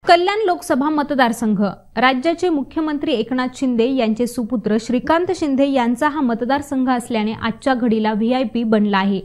कल्याण लोकसभा मतदारसंघ राज्याचे मुख्यमंत्री एकनाथ शिंदे यांचे सुपुत्र श्रीकांत शिंदे यांचा हा मतदारसंघ असल्याने आजच्या घडीला व्हीआयपी बनला आहे।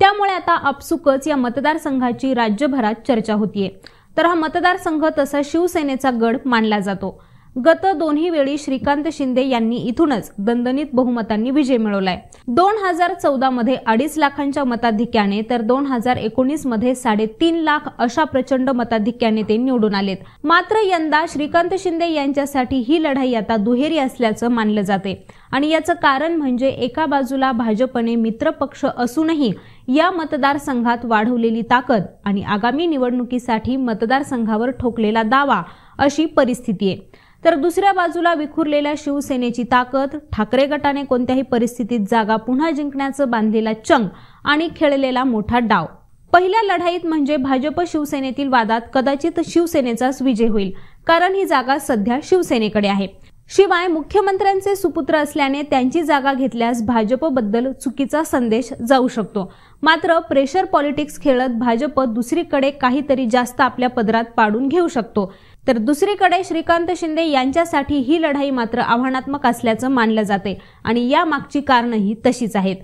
त्यामुळे आता आपसुकच या मतदारसंघाची राज्यभरात चर्चा होतीये। तर हा मतदारसंघ तसा शिवसेनेचा गड मानला जातो। गत दोन्ही वेळी श्रीकांत शिंदे यांनी इथूनच दणदणीत बहुमतांनी विजय मिळवलाय। 2014 मध्ये 2.5 लाखांच्या मताधिक्याने तर 2019 मध्ये 3.5 लाख अशा प्रचंड मताधिक्याने ते निवडून आलेत। मात्र यंदा श्रीकांत शिंदे यांच्यासाठी ही लढाई आता दुहेरी असल्याचं मानलं जाते आणि याचं कारण म्हणजे एका बाजूला भाजपने मित्रपक्ष असूनही या मतदारसंघात वाढवलेली ताकद आणि आगामी निवडणुकीसाठी मतदारसंघावर ठोकलेला दावा अशी परिस्थिती आहे। तर दुसऱ्या बाजूला विखुरलेल्या शिवसेनेची ताकद, ठाकरे गटाने कोणत्याही परिस्थितीत जागा पुन्हा जिंकण्याचं बांधलेला चंग आणि खेळलेला मोठा डाव। पहिल्या लढाईत म्हणजे भाजप शिवसेनेतील वादात कदाचित शिवसेनेचाच विजय होईल, कारण ही जागा सध्या शिवसेनेकडे आहे। शिवाय मुख्यमंत्र्यांचे सुपुत्र असल्याने त्यांची जागा घेतल्यास भाजपबद्दल चुकीचा संदेश जाऊ शकतो। मात्र प्रेशर पॉलिटिक्स खेळत भाजप दुसरीकडे काहीतरी जास्त आपल्या पदरात पाडून घेऊ शकतो। तर दुसरीकडे श्रीकांत शिंदे यांच्यासाठी ही लढाई मात्र आव्हानात्मक असल्याचं मानलं जाते आणि या मागची कारणंही तशीच आहेत।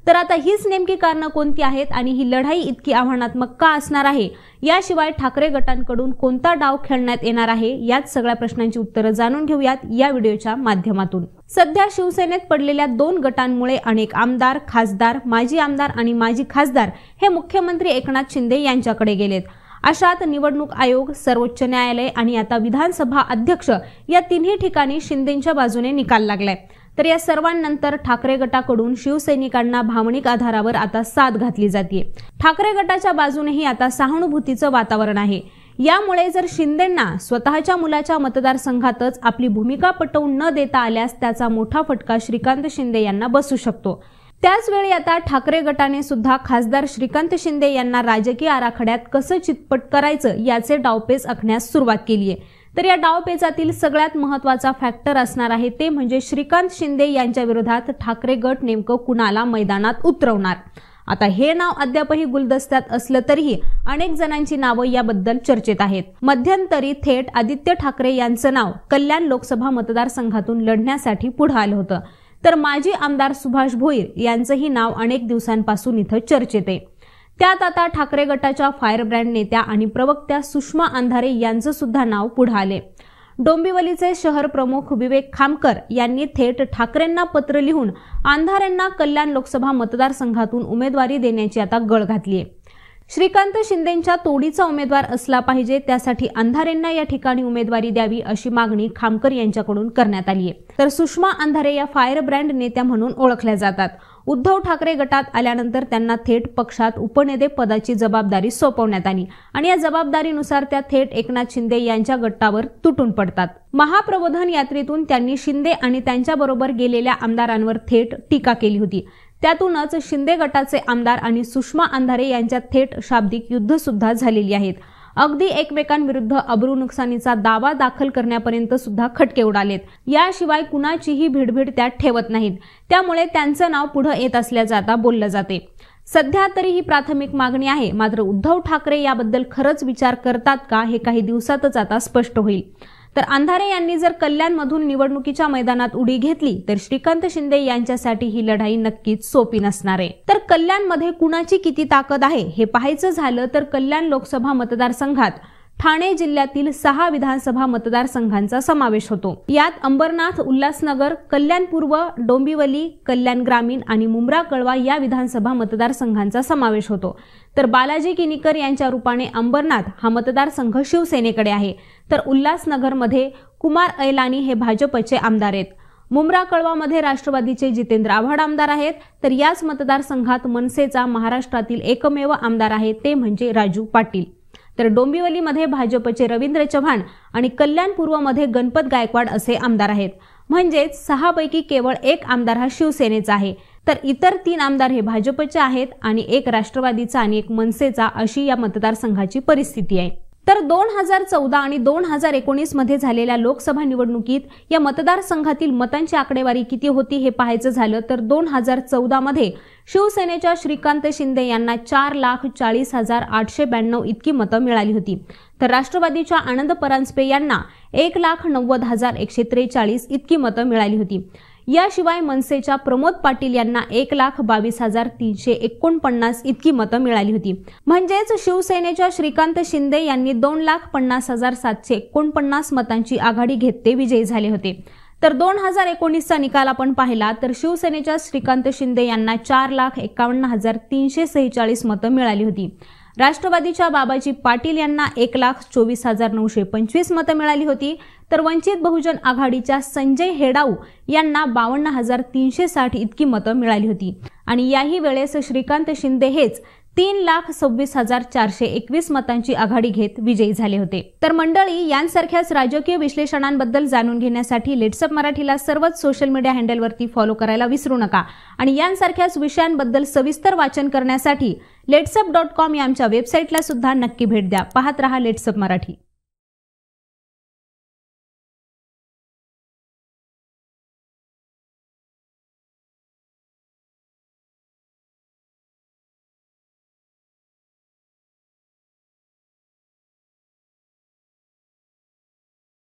तर आता हीच नेमकी कारणं कोणती आहेत आणि ही लढाई इतकी आव्हानात्मक का असणार आहे, याशिवाय ठाकरे गटांकडून कोणता डाव खेळण्यात येणार आहे, यात सगळ्या प्रश्नांची उत्तरं जाणून घेऊयात या व्हिडिओच्या माध्यमातून। सध्या शिवसेनेत पडलेल्या 2 गटांमुळे अनेक आमदार, खासदार, माजी आमदार आणि माजी खासदार हे मुख्यमंत्री एकनाथ शिंदे यांच्याकडे गेलेत। अशात निवडणूक आयोग, सर्वोच्च न्यायालय आणि आता विधानसभा अध्यक्ष या तिन्ही ठिकाणी शिंदेंच्या बाजूने निकाल लागलाय। तर या सर्वांनंतर ठाकरे गटाकडून शिवसैनिकांना भावनिक आधारावर आता साथ घातली जाते। ठाकरे गटाच्या बाजूनेही आता सहानुभूतीचं वातावरण आहे। यामुळे जर शिंदेंना स्वतःच्या मुलाच्या मतदारसंघातच आपली भूमिका पटवून न देता आल्यास त्याचा मोठा फटका श्रीकांत शिंदे यांना बसू शकतो। त्याचवेळी आता ठाकरे गटाने सुद्धा खासदार श्रीकांत शिंदे यांना राजकीय आराखड्यात कसं चितपट करायचं याचे डावपेच आखण्यास सुरुवात केली आहे। तर या डावपेचातील सगळ्यात महत्त्वाचा फॅक्टर असणार आहे ते म्हणजे श्रीकांत शिंदे यांच्या विरोधात ठाकरे गट नेमकं कुणाला मैदानात उतरवणार। आता हे नाव अद्यापही गुलदस्त्यात असलं तरीही अनेक जणांची नावं याबद्दल चर्चेत आहेत। मध्यंतरी थेट आदित्य ठाकरे यांचं नाव कल्याण लोकसभा मतदारसंघातून लढण्यासाठी पुढे आलं होतं। तर माजी आमदार सुभाष भोईर यांचंही नाव अनेक दिवसांपासून इथं चर्चेत आहे। त्यात आता ठाकरे गटाच्या फायर ब्रँड नेत्या आणि प्रवक्त्या सुषमा अंधारे यांचं सुद्धा नाव पुढे आले। डोंबिवलीचे शहर प्रमुख विवेक खामकर यांनी थेट ठाकरेंना पत्र लिहून अंधारेंना कल्याण लोकसभा मतदारसंघातून उमेदवारी देण्याची आता गळ घातली आहे। श्रीकांत शिंदेंच्या तोडीचा उमेदवार असला पाहिजे, त्यासाठी अंधारेंना या ठिकाणी उमेदवारी द्यावी अशी मागणी खामकर यांच्याकडून करण्यात आली आहे। तर सुषमा अंधारे या फायर ब्रँड नेत्या म्हणून ओळखल्या जातात। उद्धव ठाकरे गटात आल्यानंतर त्यांना थेट पक्षात उपनेते पदाची जबाबदारी सोपवण्यात आली आणि या जबाबदारीनुसार त्या थेट एकनाथ शिंदे यांच्या गटावर तुटून पडतात। महाप्रबोधन यात्रेतून त्यांनी शिंदे आणि त्यांच्याबरोबर गेलेल्या आमदारांवर थेट टीका केली होती। त्यातूनच शिंदे गटाचे आमदार आणि सुषमा अंधारे यांच्यात थेट शाब्दिक युद्ध सुद्धा झालेली आहेत। अगदी एकमेकांविरुद्ध अब्रू नुकसानीचा दावा दाखल करण्यापर्यंत सुद्धा खटके उडालेत। याशिवाय कुणाचीही भिडभिड त्यात ठेवत नाहीत, त्यामुळे त्यांचं नाव पुढे येत असल्याचं आता बोललं जाते। सध्या तरी ही प्राथमिक मागणी आहे, मात्र उद्धव ठाकरे याबद्दल खरंच विचार करतात का हे काही दिवसातच आता स्पष्ट होईल। तर अंधारे यांनी जर कल्याणमधून निवडणुकीच्या मैदानात उडी घेतली तर श्रीकांत शिंदे यांच्यासाठी ही लढाई नक्कीच सोपी नसणार आहे। तर कल्याणमध्ये कुणाची किती ताकद आहे हे पाहायचं झालं तर कल्याण लोकसभा मतदारसंघात ठाणे जिल्ह्यातील 6 विधानसभा मतदारसंघांचा समावेश होतो। यात अंबरनाथ, उल्हासनगर, कल्याण पूर्व, डोंबिवली, कल्याण ग्रामीण आणि मुंब्रा कळवा या विधानसभा मतदारसंघांचा समावेश होतो। तर बालाजी किनीकर यांच्या रूपाने अंबरनाथ हा मतदारसंघ शिवसेनेकडे आहे, तर उल्हासनगरमध्ये कुमार ऐलानी हे भाजपचे आमदार आहेत। मुंब्रा कळवामध्ये राष्ट्रवादीचे जितेंद्र आव्हाड आमदार आहेत, तर याच मतदारसंघात मनसेचा महाराष्ट्रातील एकमेव आमदार आहे ते म्हणजे राजू पाटील। तर डोंबिवलीमध्ये भाजपचे रवींद्र चव्हाण आणि कल्याण पूर्वमध्ये गणपत गायकवाड असे आमदार आहेत। म्हणजेच 6 पैकी केवळ 1 आमदार हा शिवसेनेचा आहे, तर इतर 3 आमदार हे भाजपचे आहेत आणि 1 राष्ट्रवादीचा आणि 1 मनसेचा, अशी या मतदारसंघाची परिस्थिती आहे। तर 2014 आणि 2019 मध्ये झालेल्या लोकसभा निवडणुकीत या मतदारसंघातील मतांची आकडेवारी किती होती हे पाहायचं झालं तर 2014 मध्ये शिवसेनेच्या श्रीकांत शिंदे यांना 4,40,892 इतकी मतं मिळाली होती, तर राष्ट्रवादीच्या आनंद परांजपे यांना 1,90,143 इतकी मतं मिळाली होती. याशिवाय मनसेच्या प्रमोद पाटील यांना 1,22,349 इतकी मतं मिळाली होती. म्हणजेच शिवसेनेच्या श्रीकांत शिंदे यांनी 2,50,749 मतांची आघाडी घेत ते विजयी झाले होते. तर 2019चा निकाल आपण पाहिला तर शिवसेनेच्या श्रीकांत शिंदे यांना 4,51,346 मतं मिळाली होती. राष्ट्रवादीच्या बाबाजी पाटील यांना 1,24,925 मतं मिळाली होती, तर वंचित बहुजन आघाडीच्या संजय हेडाऊ यांना 52,360 इतकी मतं मिळाली होती. आणि याही वेळेस श्रीकांत शिंदे हेच 3,26,421 मतांची आघाडी घेत विजयी झाले होते. तर मंडळी, यांसारख्याच राजकीय विश्लेषणांबद्दल जाणून घेण्यासाठी लेट्सअप मराठीला सर्वच सोशल मीडिया हँडलवरती फॉलो करायला विसरू नका. आणि यांसारख्याच विषयांबद्दल सविस्तर वाचन करण्यासाठी लेट्सअप.com या आमच्या वेबसाईटला सुद्धा नक्की भेट द्या. पाहत रहा लेट्सअप मराठी.